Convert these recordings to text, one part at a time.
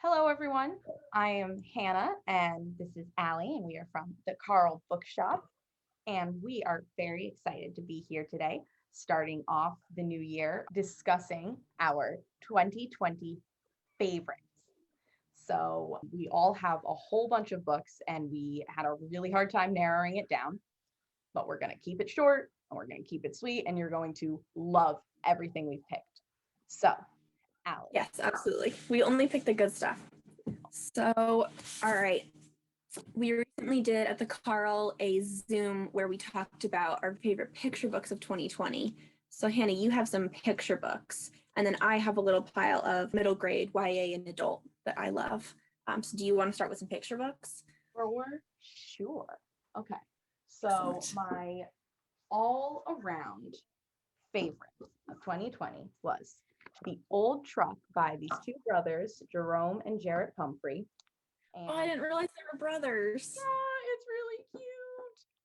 Hello, everyone. I am Hannah, and this is Allie, and we are from the Carle Bookshop. And we are very excited to be here today, starting off the new year, discussing our 2020 favorites. So, we all have a whole bunch of books, and we had a really hard time narrowing it down, but we're going to keep it short and we're going to keep it sweet, and you're going to love everything we've picked. So, Allie. Yes, absolutely. We only picked the good stuff. So, all right. We recently did at the Carle a Zoom where we talked about our favorite picture books of 2020. So, Hannah, you have some picture books, and then I have a little pile of middle grade YA and adult that I love. So, do you want to start with some picture books? Sure. Okay. So, my all around favorite of 2020 was The Old Truck by these two brothers, Jerome and Jarrett Pumphrey. And I didn't realize they were brothers. Yeah, it's really cute.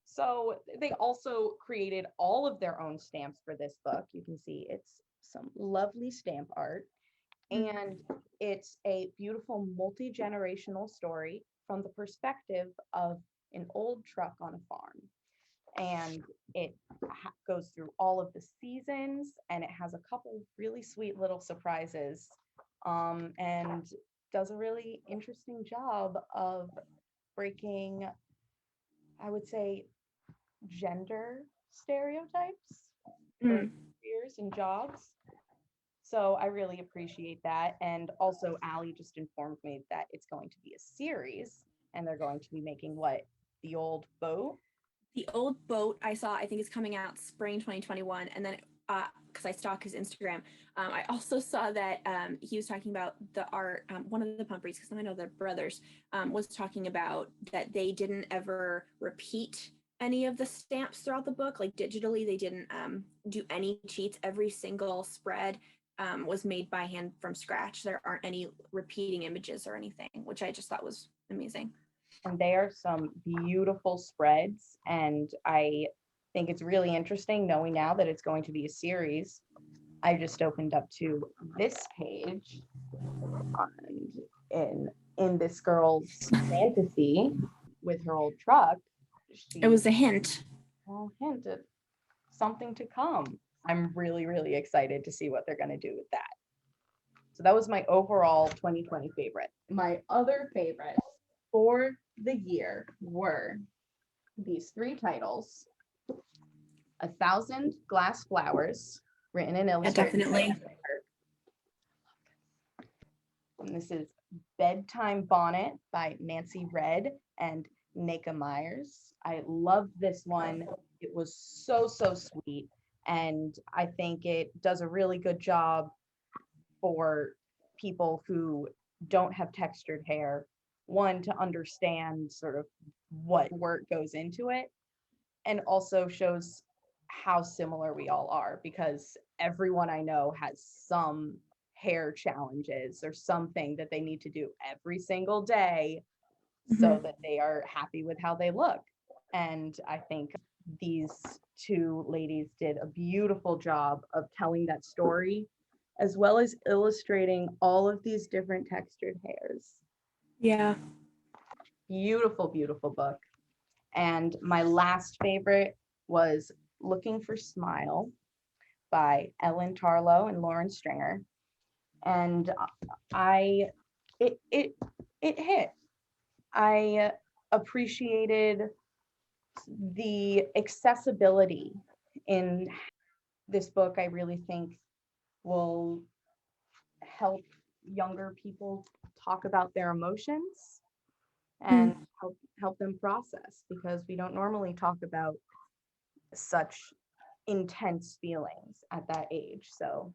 So they also created all of their own stamps for this book. You can see it's some lovely stamp art. And it's a beautiful multi-generational story from the perspective of an old truck on a farm. And it goes through all of the seasons, and it has a couple really sweet little surprises, and does a really interesting job of breaking, I would say, gender stereotypes for careers and jobs. So I really appreciate that. And also, Allie just informed me that it's going to be a series, and they're going to be making what? The Old Boat? The Old Boat I saw, I think, is coming out spring 2021. And then, because I stalk his Instagram, I also saw that he was talking about the art. One of the Pumpheys, because I know they're brothers, was talking about that they didn't ever repeat any of the stamps throughout the book. Like digitally, they didn't do any cheats. Every single spread was made by hand from scratch. There aren't any repeating images or anything, which I just thought was amazing. And they are some beautiful spreads, and I think it's really interesting knowing now that it's going to be a series. I just opened up to this page, and in this girl's fantasy with her old truck, it was a hint. Well, hint of something to come. I'm really, really excited to see what they're going to do with that. So that was my overall 2020 favorite. My other favorites for the year were these three titles: 1,000 Glass Flowers, written and illustrated. Definitely. And this is Bedtime Bonnet by Nancy Red and Nika Myers. I love this one. It was so sweet, and I think it does a really good job for people who don't have textured hair, one, to understand sort of what work goes into it, and also shows how similar we all are, because everyone I know has some hair challenges or something that they need to do every single day so that they are happy with how they look. And I think these two ladies did a beautiful job of telling that story, as well as illustrating all of these different textured hairs. Yeah. Beautiful, beautiful book. And my last favorite was Looking for Smile by Ellen Tarlow and Lauren Stringer. And it hit. I appreciated the accessibility in this book. I really think will help younger people talk about their emotions and help them process, because we don't normally talk about such intense feelings at that age. So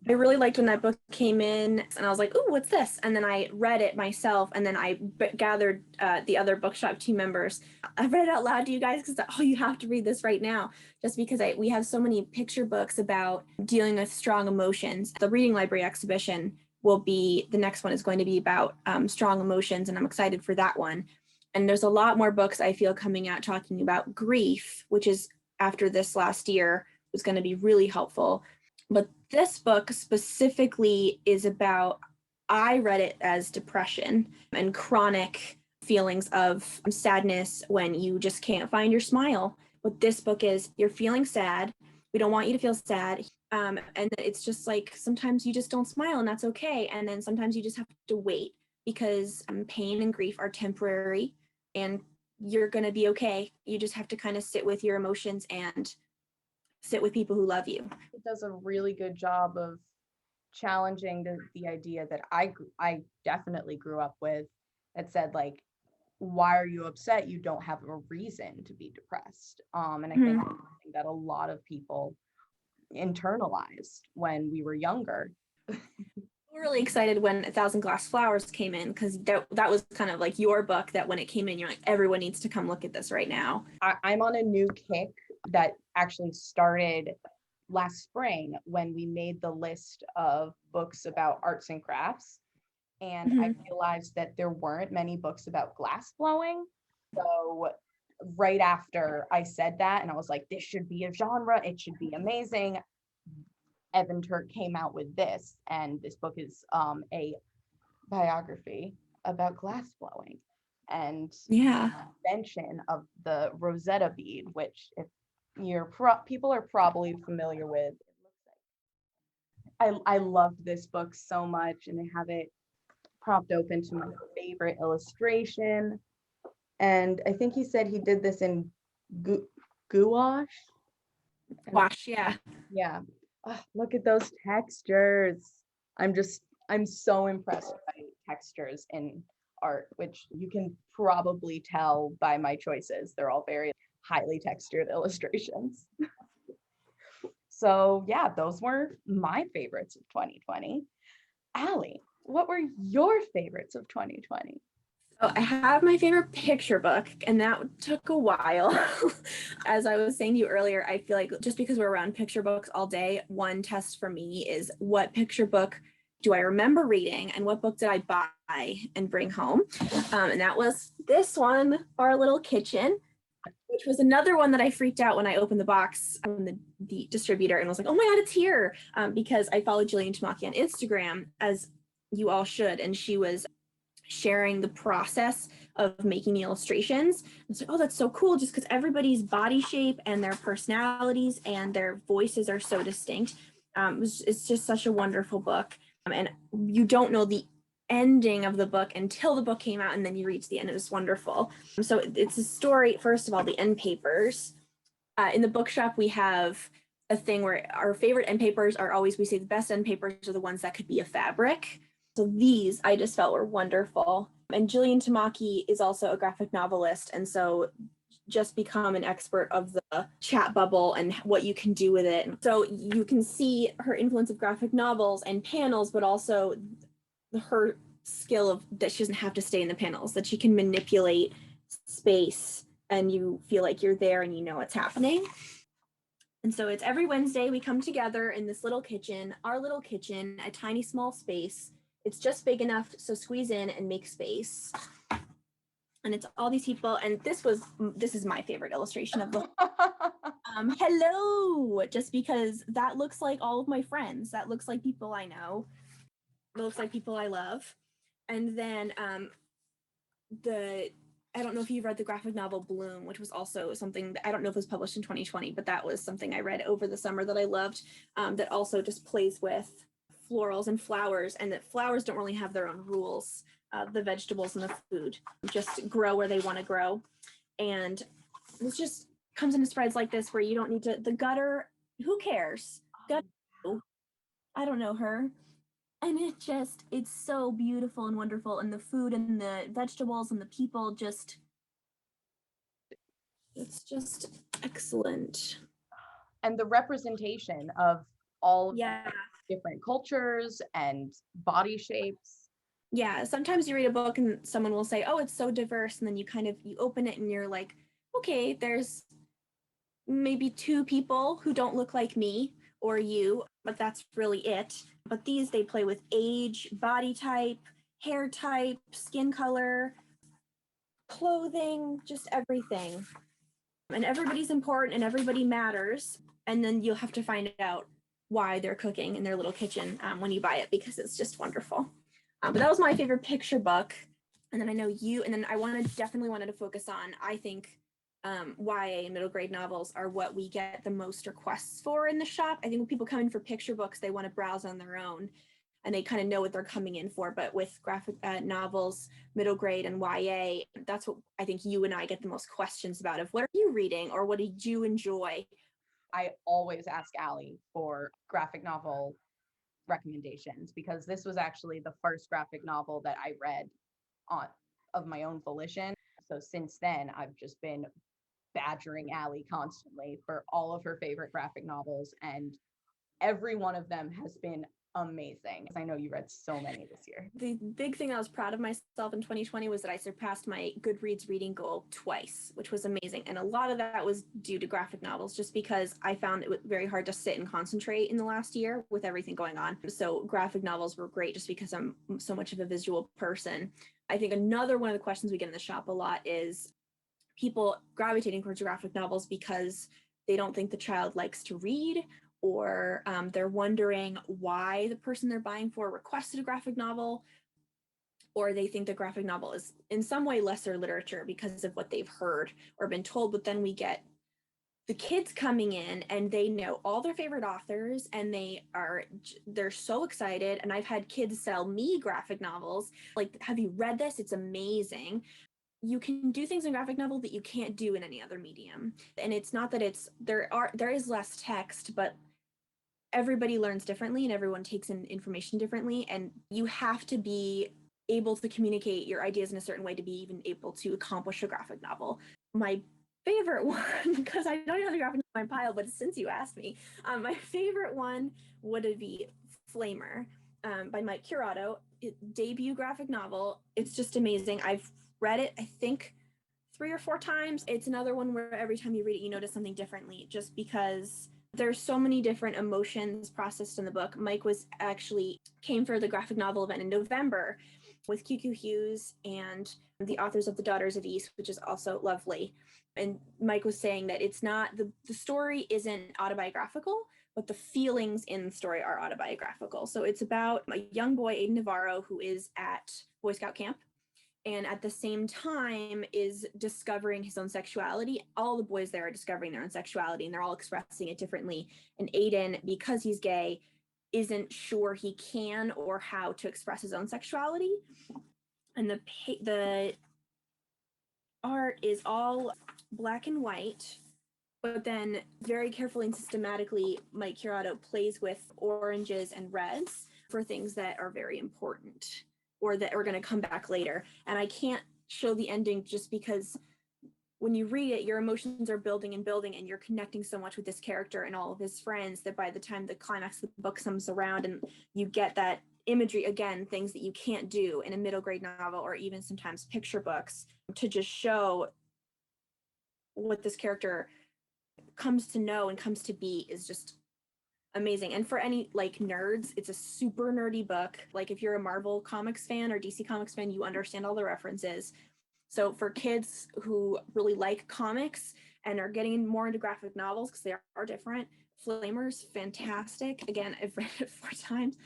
I really liked when that book came in, and I was like, "Ooh, what's this?" And then I read it myself, and then I gathered the other bookshop team members. I read it out loud to you guys because, oh, you have to read this right now, just because we have so many picture books about dealing with strong emotions. The Reading Library exhibition will be, the next one is going to be about strong emotions, and I'm excited for that one. And there's a lot more books I feel coming out talking about grief, which is after this last year was going to be really helpful. But this book specifically is about I read it as depression and chronic feelings of sadness when you just can't find your smile. What this book is, you're feeling sad. We don't want you to feel sad. And it's just like sometimes you just don't smile and that's okay. And then sometimes you just have to wait because pain and grief are temporary and you're going to be okay. You just have to kind of sit with your emotions and sit with people who love you. It does a really good job of challenging the idea that I definitely grew up with, that said, like, why are you upset? You don't have a reason to be depressed. And I think that's something that a lot of people internalized when we were younger. Really excited when A Thousand Glass Flowers came in because that was kind of like your book that when it came in, you're like, everyone needs to come look at this right now. I'm on a new kick that actually started last spring when we made the list of books about arts and crafts. And I realized that there weren't many books about glass blowing. So right after I said that, and I was like, this should be a genre, it should be amazing, Evan Turk came out with this, and this book is a biography about glass blowing and invention of the Rosetta bead, which if people are probably familiar with. I loved this book so much, and I have it propped open to my favorite illustration. And I think he said he did this in gouache. Wash, yeah. Yeah. Oh, look at those textures. I'm so impressed by textures in art, which you can probably tell by my choices. They're all very highly textured illustrations. So yeah, those were my favorites of 2020. Allie, what were your favorites of 2020? So I have my favorite picture book, and that took a while. As I was saying to you earlier, I feel like just because we're around picture books all day, one test for me is what picture book do I remember reading and what book did I buy and bring home? And that was this one, Our Little Kitchen, which was another one that I freaked out when I opened the box from the distributor and was like, oh my God, it's here. Because I followed Jillian Tamaki on Instagram, as you all should. And she was sharing the process of making the illustrations. It's like, oh, that's so cool, just because everybody's body shape and their personalities and their voices are so distinct. It's just such a wonderful book. And you don't know the ending of the book until the book came out, and then you reach the end. It was wonderful. So it's a story, first of all, the end papers. In the bookshop, we have a thing where our favorite end papers are always, we say the best end papers are the ones that could be a fabric. So these I just felt were wonderful. And Jillian Tamaki is also a graphic novelist. And so just become an expert of the chat bubble and what you can do with it. So you can see her influence of graphic novels and panels, but also her skill of that she doesn't have to stay in the panels, that she can manipulate space and you feel like you're there and you know what's happening. And so it's every Wednesday we come together in this little kitchen, our little kitchen, a tiny small space. It's just big enough so squeeze in and make space. And it's all these people, and this is my favorite illustration of the hello, just because that looks like all of my friends. That looks like people I know. It looks like people I love. And then I don't know if you've read the graphic novel Bloom, which was also something that I don't know if it was published in 2020, but that was something I read over the summer that I loved, that also just plays with florals and flowers, and that flowers don't really have their own rules. The vegetables and the food just grow where they want to grow. And this just comes into spreads like this where you don't need to, the gutter, who cares? Gutter, I don't know her. And it's so beautiful and wonderful. And the food and the vegetables and the people it's just excellent. And the representation of all of different cultures and body shapes. Yeah, sometimes you read a book and someone will say, oh, it's so diverse. And then you open it and you're like, okay, there's maybe 2 people who don't look like me or you, but that's really it. But these, they play with age, body type, hair type, skin color, clothing, just everything. And everybody's important and everybody matters. And then you'll have to find out why they're cooking in their little kitchen when you buy it, because it's just wonderful. But that was my favorite picture book. And then I know you, and then I definitely wanted to focus on, I think YA middle grade novels are what we get the most requests for in the shop. I think when people come in for picture books, they want to browse on their own and they kind of know what they're coming in for. But with graphic novels, middle grade and YA, that's what I think you and I get the most questions about, of what are you reading or what did you enjoy? I always ask Allie for graphic novel recommendations because this was actually the first graphic novel that I read on of my own volition. So since then, I've just been badgering Allie constantly for all of her favorite graphic novels, and every one of them has been amazing. I know you read so many this year. The big thing I was proud of myself in 2020 was that I surpassed my Goodreads reading goal twice, which was amazing. And a lot of that was due to graphic novels, just because I found it very hard to sit and concentrate in the last year with everything going on. So graphic novels were great just because I'm so much of a visual person. I think another one of the questions we get in the shop a lot is people gravitating towards graphic novels because they don't think the child likes to read, or they're wondering why the person they're buying for requested a graphic novel, or they think the graphic novel is in some way lesser literature because of what they've heard or been told. But then we get the kids coming in and they know all their favorite authors and they're so excited. And I've had kids sell me graphic novels like, have you read this? It's amazing. You can do things in graphic novel that you can't do in any other medium. And it's not that there is less text, but everybody learns differently and everyone takes in information differently. And you have to be able to communicate your ideas in a certain way to be even able to accomplish a graphic novel. My favorite one, because I don't have the graphic novel in my pile, but since you asked me, my favorite one would be Flamer by Mike Curato. Debut graphic novel. It's just amazing. I've read it, I think, 3 or 4 times. It's another one where every time you read it, you notice something differently, just because there's so many different emotions processed in the book. Mike came for the graphic novel event in November with QQ Hughes and the authors of The Daughters of East, which is also lovely. And Mike was saying that it's not, the story isn't autobiographical, but the feelings in the story are autobiographical. So it's about a young boy, Aiden Navarro, who is at Boy Scout camp and at the same time is discovering his own sexuality. All the boys there are discovering their own sexuality and they're all expressing it differently. And Aiden, because he's gay, isn't sure he can or how to express his own sexuality. And the art is all black and white, but then very carefully and systematically, Mike Curato plays with oranges and reds for things that are very important or that are going to come back later. And I can't show the ending just because when you read it, your emotions are building and building, and you're connecting so much with this character and all of his friends that by the time the climax of the book comes around and you get that imagery, again, things that you can't do in a middle grade novel or even sometimes picture books, to just show what this character comes to know and comes to be is just amazing. And for any like nerds, it's a super nerdy book. Like if you're a Marvel Comics fan or DC Comics fan, you understand all the references. So for kids who really like comics and are getting more into graphic novels because they are different, Flamer's fantastic. Again, I've read it 4 times.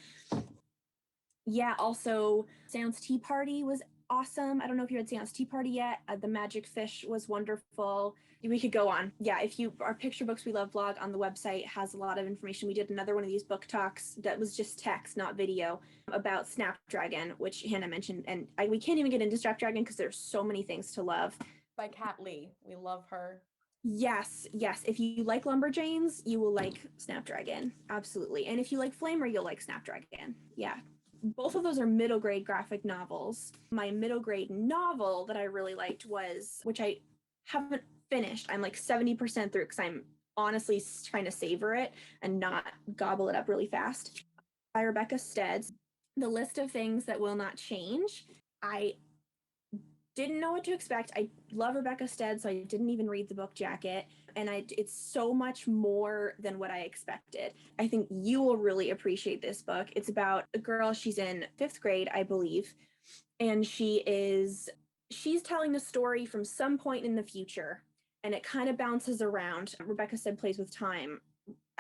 Yeah, also Seance Tea Party was awesome. I don't know if you read Seance Tea Party yet. The Magic Fish was wonderful. We could go on. Yeah, if you, our Picture Books We Love blog on the website has a lot of information. We did another one of these book talks that was just text, not video, about Snapdragon, which Hannah mentioned. And we can't even get into Snapdragon because there's so many things to love. By Kat Leyh. We love her. Yes, yes. If you like Lumberjanes, you will like Snapdragon. Absolutely. And if you like Flamer, you'll like Snapdragon. Yeah. Both of those are middle grade graphic novels. My middle grade novel that I really liked was, which I haven't finished, I'm like 70% through because I'm honestly trying to savor it and not gobble it up really fast, by Rebecca Stead. The List of Things That Will Not Change. I didn't know what to expect. I love Rebecca Stead, so I didn't even read the book jacket. And it's so much more than what I expected. I think you will really appreciate this book. It's about a girl, she's in 5th grade, I believe. And she's telling the story from some point in the future. And it kind of bounces around. Rebecca Stead plays with time.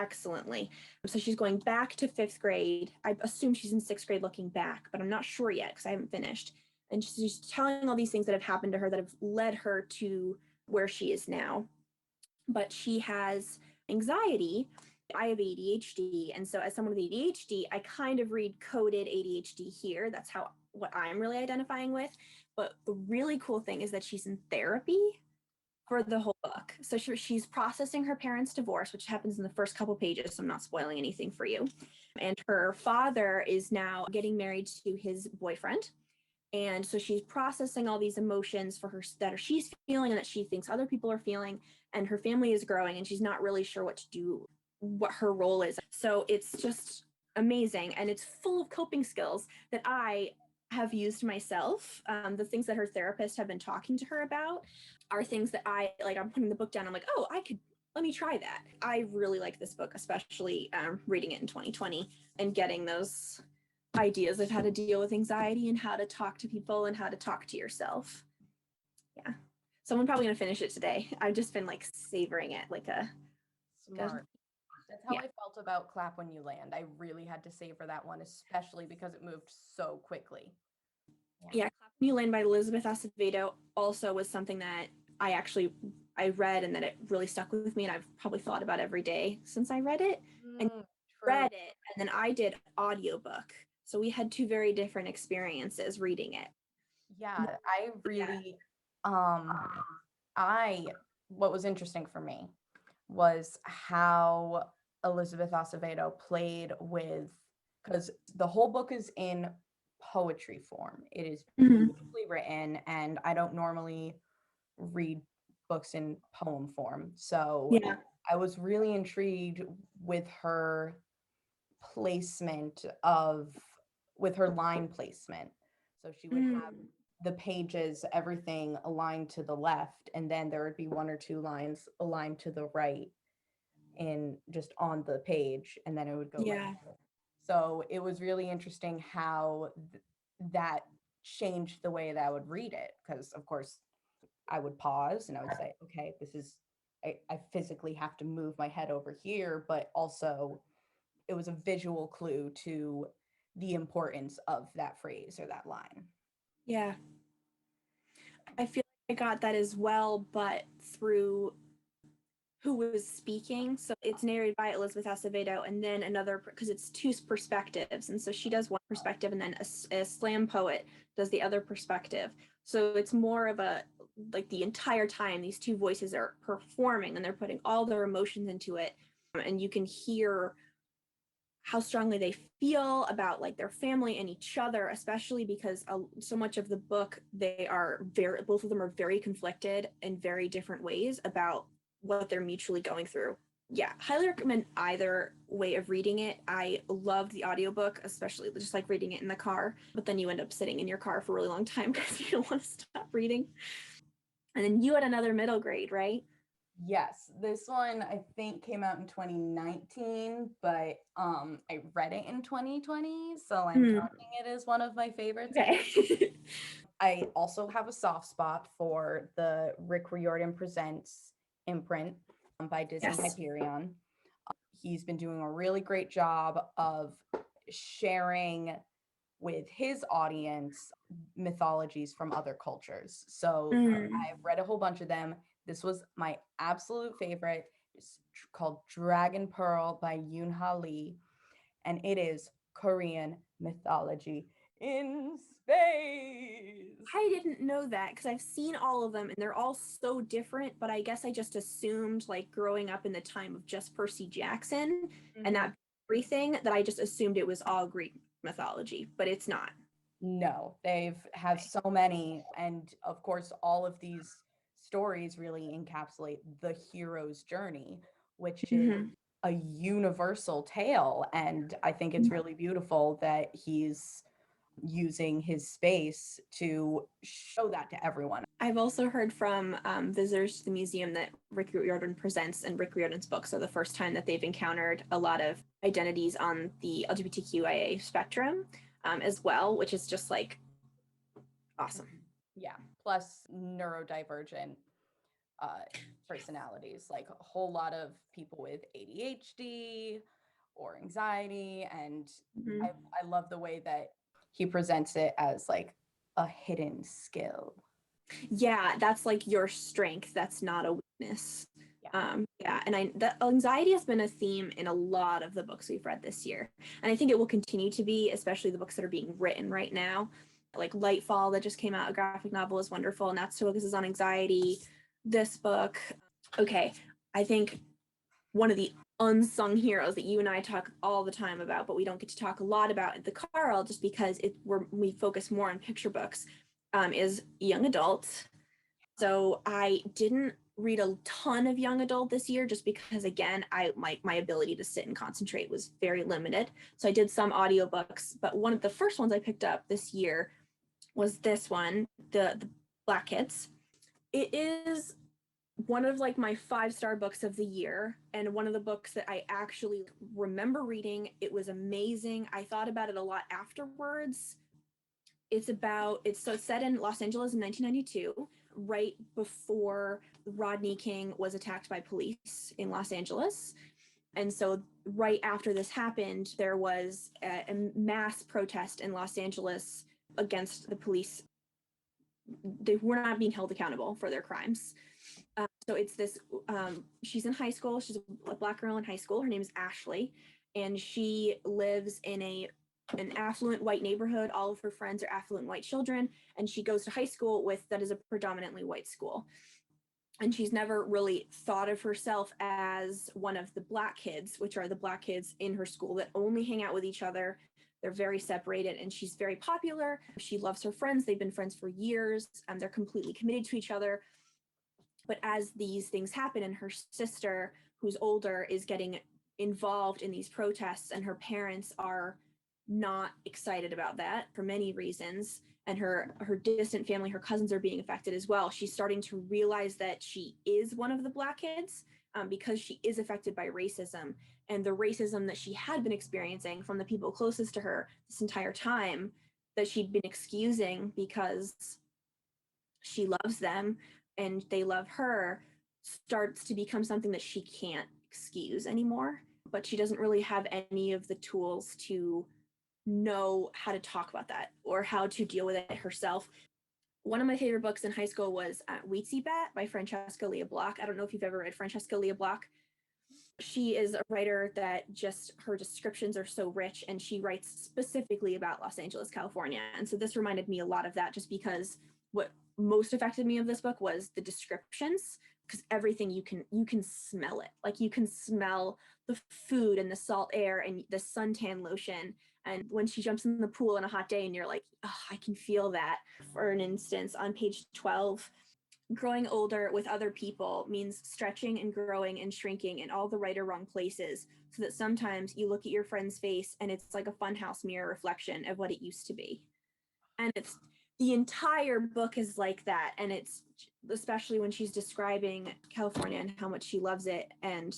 excellently. So she's going back to 5th grade. I assume she's in 6th grade looking back, but I'm not sure yet because I haven't finished. And she's telling all these things that have happened to her that have led her to where she is now. But she has anxiety. I have ADHD. And so as someone with ADHD, I kind of read coded ADHD here. That's what I'm really identifying with. But the really cool thing is that she's in therapy for the whole book. So she's processing her parents' divorce, which happens in the first couple pages. So I'm not spoiling anything for you. And her father is now getting married to his boyfriend. And so she's processing all these emotions for her that she's feeling and that she thinks other people are feeling. And her family is growing and she's not really sure what to do, what her role is. So it's just amazing. And it's full of coping skills that I have used myself. The things that her therapist have been talking to her about are things that I'm putting the book down. I'm like, oh, let me try that. I really like this book, especially reading it in 2020 and getting those ideas of how to deal with anxiety and how to talk to people and how to talk to yourself. Yeah. So I'm probably going to finish it today. I've just been like savoring it like a Smart. That's how I felt about Clap When You Land. I really had to savor that one, especially because it moved so quickly. Yeah, Clap When You Land by Elizabeth Acevedo also was something that I read and that it really stuck with me, and I've probably thought about every day since I read it. And read it, and then I did audiobook. So we had two very different experiences reading it. Yeah, I really what was interesting for me was how Elizabeth Acevedo played with, because the whole book is in poetry form. It is beautifully written, and I don't normally read books in poem form. So I was really intrigued with her placement with her line placement. So she would have the pages, everything aligned to the left, and then there would be one or two lines aligned to the right in just on the page, and then it would go like that. So it was really interesting how that changed the way that I would read it, because of course I would pause and I would say, okay, this is I physically have to move my head over here, but also it was a visual clue to the importance of that phrase or that line. Yeah. I feel like I got that as well, but through who was speaking. So it's narrated by Elizabeth Acevedo, and then another, because it's two perspectives. And so she does one perspective, and then a slam poet does the other perspective. So it's more of like the entire time these two voices are performing and they're putting all their emotions into it. And you can hear how strongly they feel about like their family and each other, especially because so much of the book, both of them are very conflicted in very different ways about what they're mutually going through. Yeah, highly recommend either way of reading it. I loved the audiobook, especially just like reading it in the car, but then you end up sitting in your car for a really long time because you don't want to stop reading. And then you had another middle grade, right? Yes, this one I think came out in 2019, but I read it in 2020, so I'm counting it as one of my favorites. Okay. I also have a soft spot for the Rick Riordan Presents imprint by Disney Hyperion. He's been doing a really great job of sharing with his audience mythologies from other cultures. So I've read a whole bunch of them. This was my absolute favorite. It's called Dragon Pearl by Yoon-ha Lee, and it is Korean mythology in space. I didn't know that because I've seen all of them and they're all so different, but I guess I just assumed, like growing up in the time of just Percy Jackson and that everything, that I just assumed it was all Greek mythology, but it's not. No, have so many, and of course all of these stories really encapsulate the hero's journey, which is a universal tale, and I think it's really beautiful that he's using his space to show that to everyone. I've also heard from visitors to the museum that Rick Riordan Presents and Rick Riordan's books are the first time that they've encountered a lot of identities on the LGBTQIA spectrum as well, which is just like awesome. Yeah, plus neurodivergent personalities, like a whole lot of people with ADHD or anxiety. And Mhm. I love the way that he presents it as like a hidden skill. Yeah, that's like your strength. That's not a weakness. Yeah. Yeah, and that anxiety has been a theme in a lot of the books we've read this year, and I think it will continue to be, especially the books that are being written right now. Like Lightfall that just came out, a graphic novel, is wonderful, and that focuses on anxiety. This book, okay, I think one of the unsung heroes that you and I talk all the time about, but we don't get to talk a lot about at the Carle, just because we focus more on picture books, is young adult. So I didn't read a ton of young adult this year, just because again, my ability to sit and concentrate was very limited. So I did some audiobooks, but one of the first ones I picked up this year was this one, the Black Kids. It is one of like my 5-star books of the year, and one of the books that I actually remember reading. It was amazing. I thought about it a lot afterwards. It's set in Los Angeles in 1992, right before Rodney King was attacked by police in Los Angeles. And so right after this happened, there was a mass protest in Los Angeles against the police. They were not being held accountable for their crimes. So it's this, she's in high school. She's a Black girl in high school. Her name is Ashley, and she lives in an affluent white neighborhood. All of her friends are affluent white children, and she goes to high school that is a predominantly white school. And she's never really thought of herself as one of the Black kids, which are the Black kids in her school that only hang out with each other. They're very separated, and she's very popular. She loves her friends. They've been friends for years, and they're completely committed to each other. But as these things happen, and her sister, who's older, is getting involved in these protests, and her parents are not excited about that for many reasons, and her distant family, her cousins, are being affected as well. She's starting to realize that she is one of the Black kids, because she is affected by racism, and the racism that she had been experiencing from the people closest to her this entire time, that she'd been excusing because she loves them and they love her, starts to become something that she can't excuse anymore. But she doesn't really have any of the tools to know how to talk about that or how to deal with it herself. One of my favorite books in high school was Weetzie Bat by Francesca Lia Block. I don't know if you've ever read Francesca Lia Block. She is a writer that just, her descriptions are so rich, and she writes specifically about Los Angeles, California. And so this reminded me a lot of that, just because what most affected me of this book was the descriptions, because everything, you can smell it. Like you can smell the food and the salt air and the suntan lotion. And when she jumps in the pool on a hot day and you're like, oh, I can feel that. For an instance, on page 12, growing older with other people means stretching and growing and shrinking in all the right or wrong places, so that sometimes you look at your friend's face and it's like a funhouse mirror reflection of what it used to be. And it's, the entire book is like that. And it's especially when she's describing California and how much she loves it. And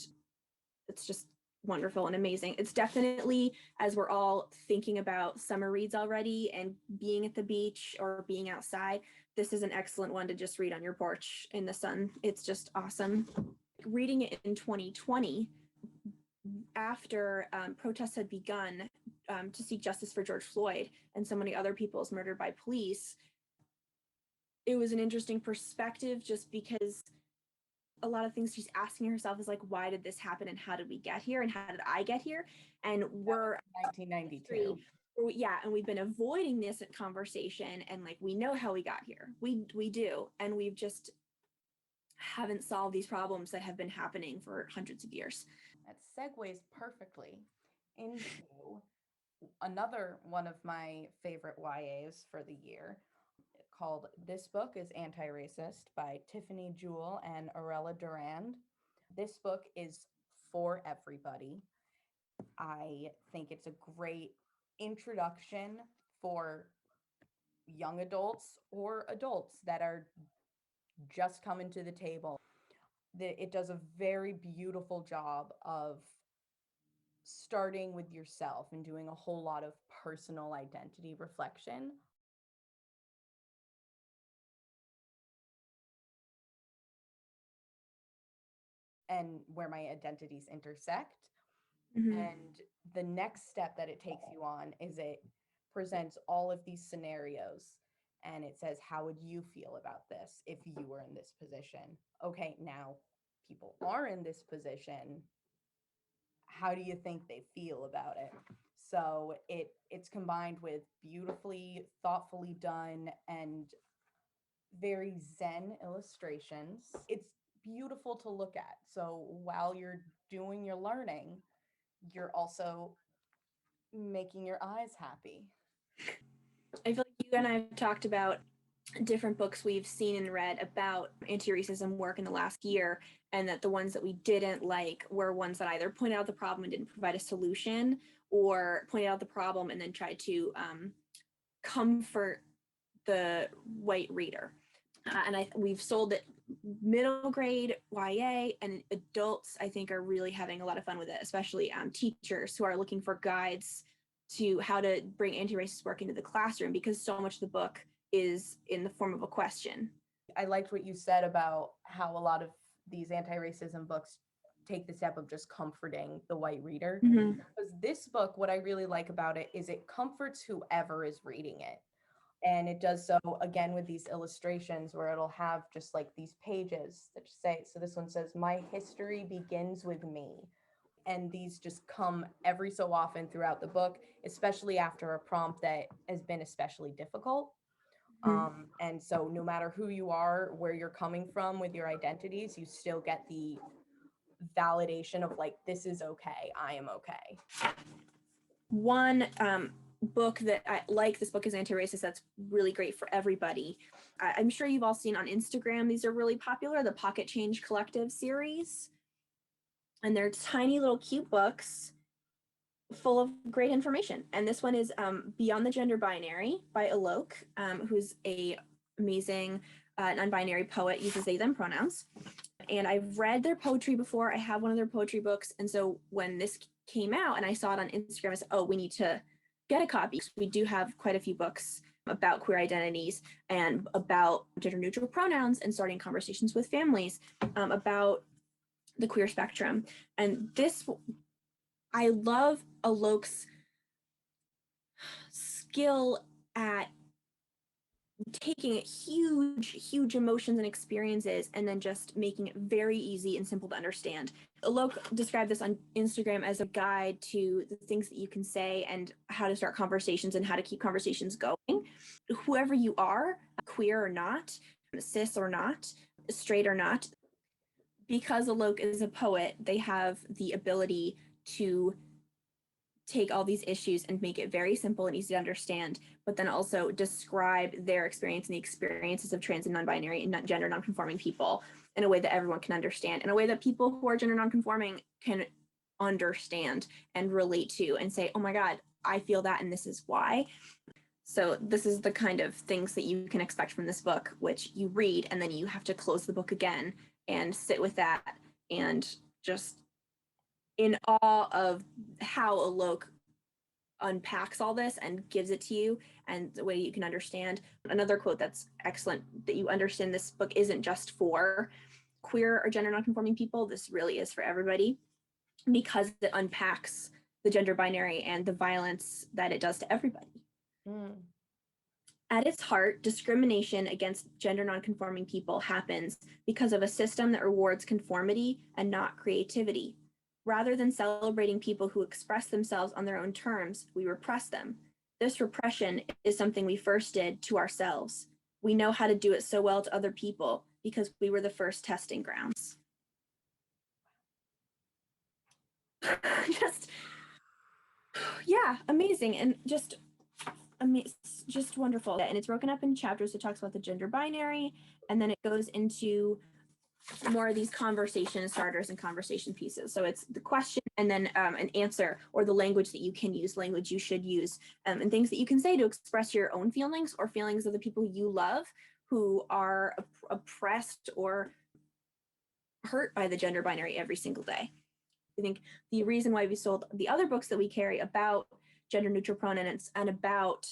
it's just wonderful and amazing. It's definitely, as we're all thinking about summer reads already and being at the beach or being outside, this is an excellent one to just read on your porch in the sun. It's just awesome. Reading it in 2020, after protests had begun to seek justice for George Floyd and so many other people's murdered by police, it was an interesting perspective, just because a lot of things she's asking herself is like, why did this happen, and how did we get here, and how did I get here? And we're 1992. Yeah, and we've been avoiding this conversation, and like, we know how we got here. We do, and we've just haven't solved these problems that have been happening for hundreds of years. That segues perfectly into another one of my favorite YAs for the year, called This Book is Antiracist by Tiffany Jewell and Arella Durand. This book is for everybody. I think it's a great introduction for young adults or adults that are just coming to the table. It does a very beautiful job of starting with yourself and doing a whole lot of personal identity reflection. and where my identities intersect. Mhm. And the next step that it takes you on is it presents all of these scenarios and it says, how would you feel about this if you were in this position? Okay, now people are in this position. How do you think they feel about it? So it's combined with beautifully, thoughtfully done and very zen illustrations. It's beautiful to look at. So while you're doing your learning, you're also making your eyes happy. I feel like you and I have talked about different books we've seen and read about anti-racism work in the last year, and that the ones that we didn't like were ones that either pointed out the problem and didn't provide a solution, or pointed out the problem and then tried to comfort the white reader. And we've sold it middle grade YA, and adults I think are really having a lot of fun with it, especially teachers who are looking for guides to how to bring anti-racist work into the classroom, because so much of the book is in the form of a question. I liked what you said about how a lot of these anti-racism books take the step of just comforting the white reader. Mm-hmm. Because this book, what I really like about it is it comforts whoever is reading it. And it does so again with these illustrations where it'll have just like these pages that just say, so this one says, my history begins with me. And these just come every so often throughout the book, especially after a prompt that has been especially difficult. And so no matter who you are, where you're coming from with your identities, you still get the validation of like, this is okay, I am okay. One book that I like, this book is Antiracist, that's really great for everybody. I'm sure you've all seen on Instagram, these are really popular, the Pocket Change Collective series. And they're tiny little cute books full of great information. And this one is Beyond the Gender Binary by ALOK, who's a amazing non-binary poet, uses they, them pronouns. And I've read their poetry before. I have one of their poetry books. And so when this came out and I saw it on Instagram, I said, oh, we need to get a copy. We do have quite a few books about queer identities and about gender neutral pronouns and starting conversations with families about the queer spectrum. And this, I love ALOK's skill at taking huge emotions and experiences and then just making it very easy and simple to understand. ALOK described this on Instagram as a guide to the things that you can say and how to start conversations and how to keep conversations going. Whoever you are, queer or not, cis or not, straight or not, because ALOK is a poet, they have the ability to take all these issues and make it very simple and easy to understand, but then also describe their experience and the experiences of trans and non-binary and gender non-conforming people in a way that everyone can understand, in a way that people who are gender non-conforming can understand and relate to and say, oh my God, I feel that and this is why. So this is the kind of things that you can expect from this book, which you read and then you have to close the book again and sit with that and just in awe of how ALOK unpacks all this and gives it to you and the way you can understand. Another quote that's excellent, that you understand this book isn't just for queer or gender nonconforming people. This really is for everybody because it unpacks the gender binary and the violence that it does to everybody. At its heart, discrimination against gender nonconforming people happens because of a system that rewards conformity and not creativity. Rather than celebrating people who express themselves on their own terms, we repress them. This repression is something we first did to ourselves. We know how to do it so well to other people because we were the first testing grounds. Just, yeah, amazing. And just wonderful. And it's broken up in chapters. It talks about the gender binary, and then it goes into more of these conversation starters and conversation pieces. So it's the question and then an answer, or the language that you can use, language you should use, and things that you can say to express your own feelings or feelings of the people you love who are oppressed or hurt by the gender binary every single day. I think the reason why we sold the other books that we carry about gender neutral pronouns and about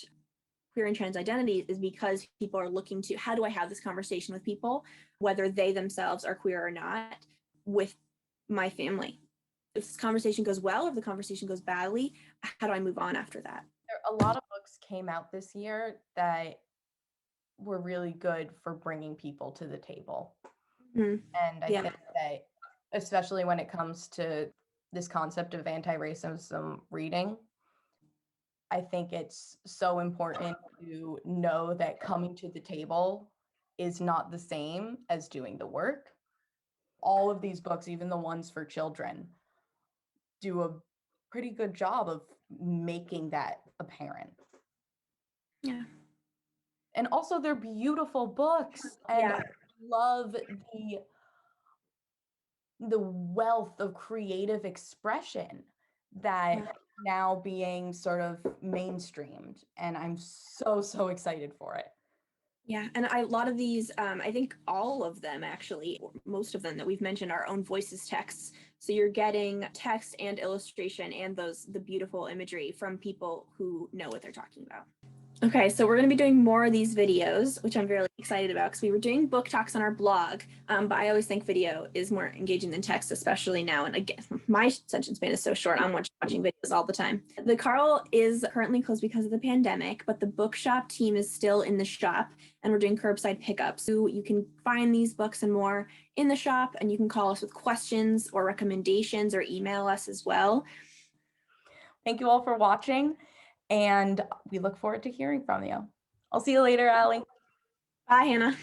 queer and trans identities is because people are looking to, how do I have this conversation with people, whether they themselves are queer or not, with my family. If this conversation goes well, or if the conversation goes badly, how do I move on after that? A lot of books came out this year that were really good for bringing people to the table. Mm-hmm. And I think that, especially when it comes to this concept of anti-racism reading, I think it's so important to know that coming to the table is not the same as doing the work. All of these books, even the ones for children, do a pretty good job of making that apparent. Yeah. And also they're beautiful books. And I love the wealth of creative expression that now being sort of mainstreamed. And I'm so excited for it. Yeah, and a lot of these, I think all of them actually, or most of them that we've mentioned, are own voices texts. So you're getting text and illustration and the beautiful imagery from people who know what they're talking about. Okay, so we're going to be doing more of these videos, which I'm very excited about because we were doing book talks on our blog, but I always think video is more engaging than text, especially now. And again, my attention span is so short. I'm watching videos all the time. The Carle is currently closed because of the pandemic, but the bookshop team is still in the shop and we're doing curbside pickups. So you can find these books and more in the shop, and you can call us with questions or recommendations or email us as well. Thank you all for watching, and we look forward to hearing from you. I'll see you later, Allie. Bye, Hannah.